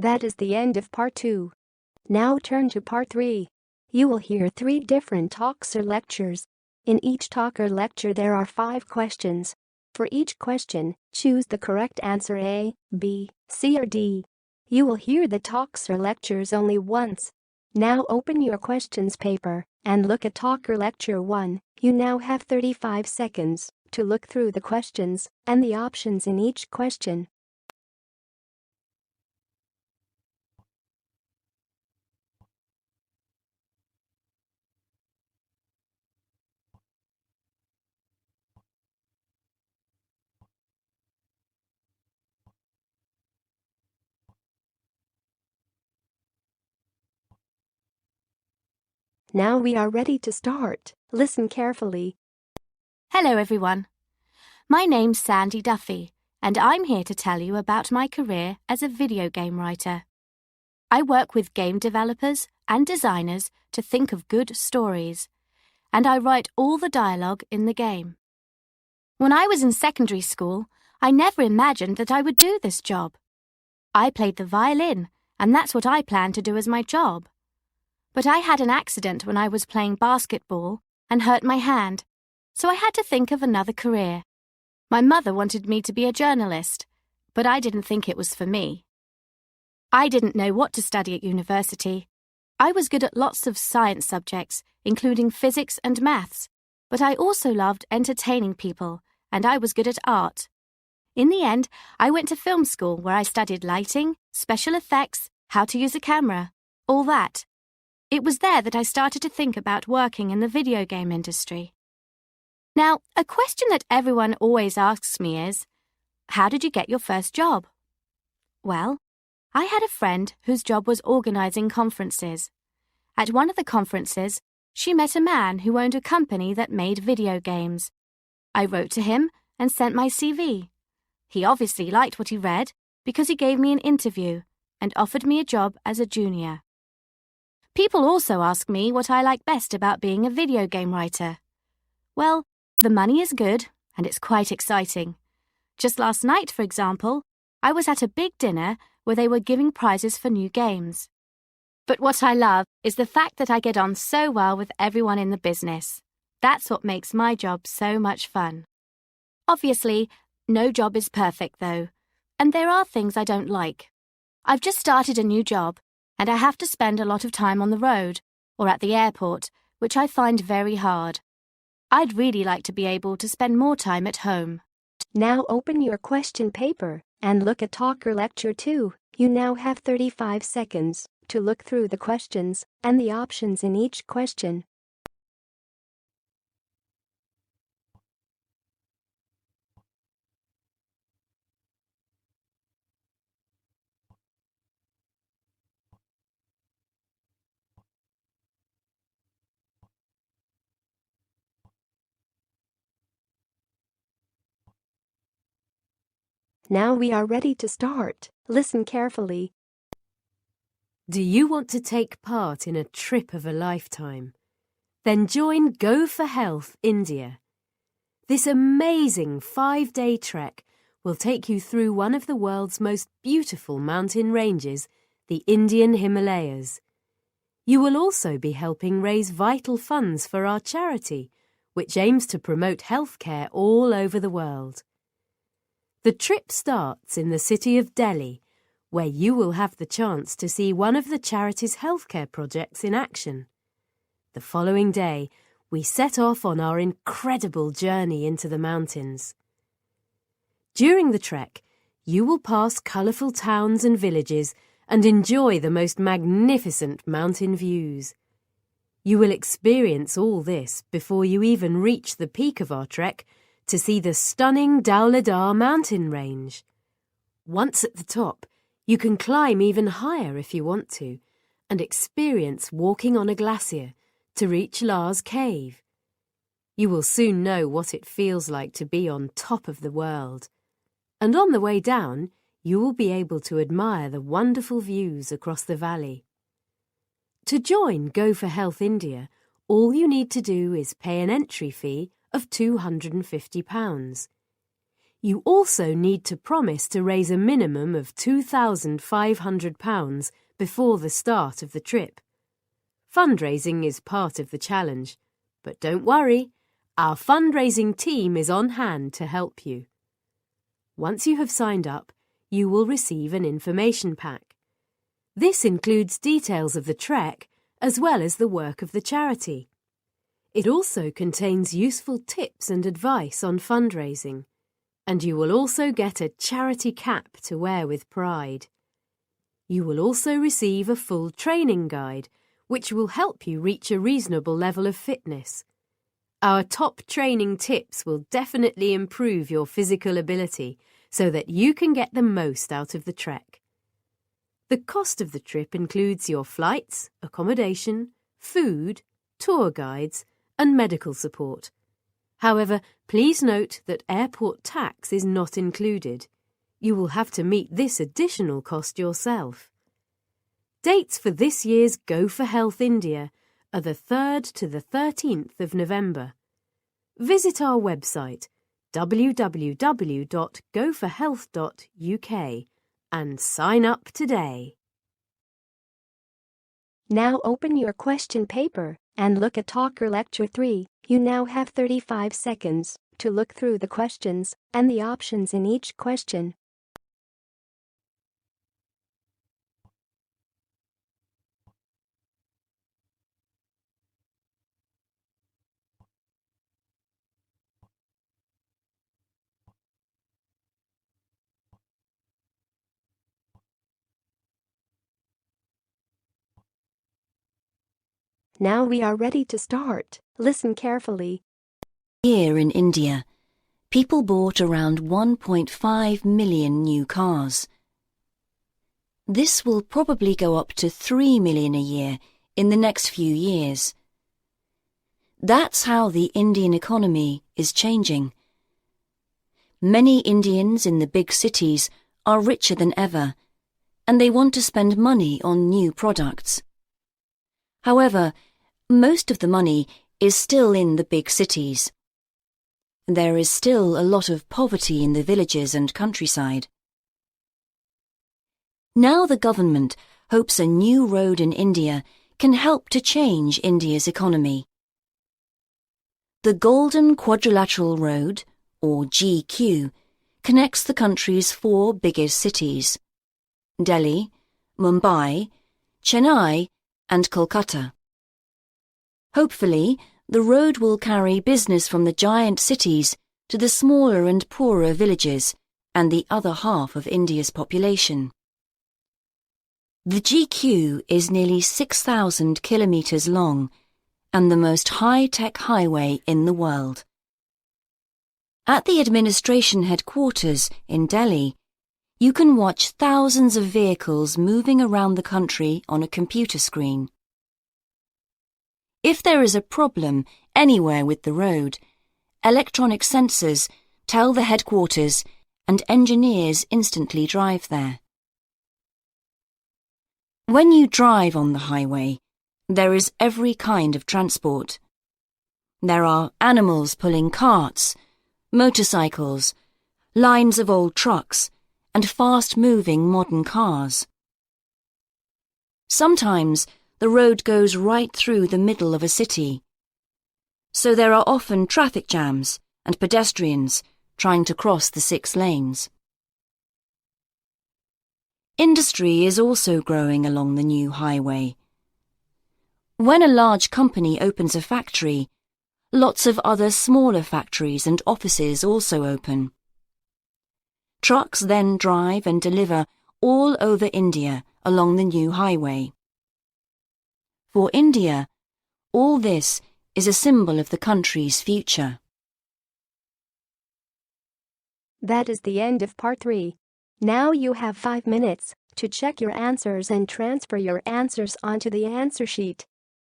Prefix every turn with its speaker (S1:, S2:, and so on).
S1: That is the end of part 2. Now turn to part 3. You will hear 3 different talks or lectures. In each talk or lecture there are 5 questions. For each question, choose the correct answer A, B, C or D. You will hear the talks or lectures only once. Now open your questions paper and look at talk or lecture 1. You now have 35 seconds to look through the questions and the options in each question. Now we are ready to start. Listen carefully.
S2: Hello everyone. My name's Sandy Duffy, and I'm here to tell you about my career as a video game writer. I work with game developers and designers to think of good stories, and I write all the dialogue in the game. When I was in secondary school, I never imagined that I would do this job. I played the violin, and that's what I planned to do as my job. But I had an accident when I was playing basketball and hurt my hand, so I had to think of another career. My mother wanted me to be a journalist, but I didn't think it was for me. I didn't know what to study at university. I was good at lots of science subjects, including physics and maths, but I also loved entertaining people, and I was good at art. In the end, I went to film school where I studied lighting, special effects, how to use a camera, all that. It was there that I started to think about working in the video game industry. Now, a question that everyone always asks me is, how did you get your first job? Well, I had a friend whose job was organizing conferences. At one of the conferences, she met a man who owned a company that made video games. I wrote to him and sent my CV. He obviously liked what he read because he gave me an interview and offered me a job as a junior. People also ask me what I like best about being a video game writer. Well, the money is good and it's quite exciting. Just last night, for example, I was at a big dinner where they were giving prizes for new games. But what I love is the fact that I get on so well with everyone in the business. That's what makes my job so much fun. Obviously, no job is perfect though, and there are things I don't like. I've just started a new job, and I have to spend a lot of time on the road or at the airport, which I find very hard. I'd really like to be able to spend more time at home.
S1: Now open your question paper and look at talk or lecture 2. You now have 35 seconds to look through the questions and the options in each question. Now we are ready to start. Listen carefully.
S3: Do you want to take part in a trip of a lifetime? Then join Go for Health India. This amazing 5-day trek will take you through one of the world's most beautiful mountain ranges, the Indian Himalayas. You will also be helping raise vital funds for our charity, which aims to promote healthcare all over the world. The trip starts in the city of Delhi, where you will have the chance to see one of the charity's healthcare projects in action. The following day, we set off on our incredible journey into the mountains. During the trek, you will pass colourful towns and villages and enjoy the most magnificent mountain views. You will experience all this before you even reach the peak of our trek to see the stunning Dhauladhar mountain range. Once at the top, you can climb even higher if you want to, and experience walking on a glacier to reach Lars Cave. You will soon know what it feels like to be on top of the world. And on the way down, you will be able to admire the wonderful views across the valley. To join Go for Health India, all you need to do is pay an entry fee of £250. You also need to promise to raise a minimum of £2,500 before the start of the trip. Fundraising is part of the challenge, but don't worry, our fundraising team is on hand to help you. Once you have signed up, you will receive an information pack. This includes details of the trek as well as the work of the charity. It also contains useful tips and advice on fundraising, and you will also get a charity cap to wear with pride. You will also receive a full training guide, which will help you reach a reasonable level of fitness. Our top training tips will definitely improve your physical ability so that you can get the most out of the trek. The cost of the trip includes your flights, accommodation, food, tour guides, and medical support. However, please note that airport tax is not included. You will have to meet this additional cost yourself. Dates for this year's Go for Health India are the 3rd to the 13th of November. Visit our website www.goforhealth.uk and sign up today.
S1: Now open your question paper and look at Talker Lecture 3. You now have 35 seconds to look through the questions and the options in each question. Now we are ready to start. Listen carefully.
S4: Here in India, people bought around 1.5 million new cars. This will probably go up to 3 million a year in the next few years. That's how the Indian economy is changing. Many Indians in the big cities are richer than ever, and they want to spend money on new products. However, most of the money is still in the big cities. There is still a lot of poverty in the villages and countryside. Now the government hopes a new road in India can help to change India's economy. The Golden Quadrilateral Road, or GQ, connects the country's 4 biggest cities: Delhi, Mumbai, Chennai, and Kolkata. Hopefully, the road will carry business from the giant cities to the smaller and poorer villages and the other half of India's population. The GQ is nearly 6,000 kilometres long and the most high-tech highway in the world. At the administration headquarters in Delhi, you can watch thousands of vehicles moving around the country on a computer screen. If there is a problem anywhere with the road, electronic sensors tell the headquarters and engineers instantly drive there. When you drive on the highway, there is every kind of transport. There are animals pulling carts, motorcycles, lines of old trucks, and fast-moving modern cars. Sometimes the road goes right through the middle of a city, so there are often traffic jams and pedestrians trying to cross the 6 lanes. Industry is also growing along the new highway. When a large company opens a factory, lots of other smaller factories and offices also open. Trucks then drive and deliver all over India along the new highway. For India, all this is a symbol of the country's future.
S1: That is the end of part 3. Now you have 5 minutes to check your answers and transfer your answers onto the answer sheet.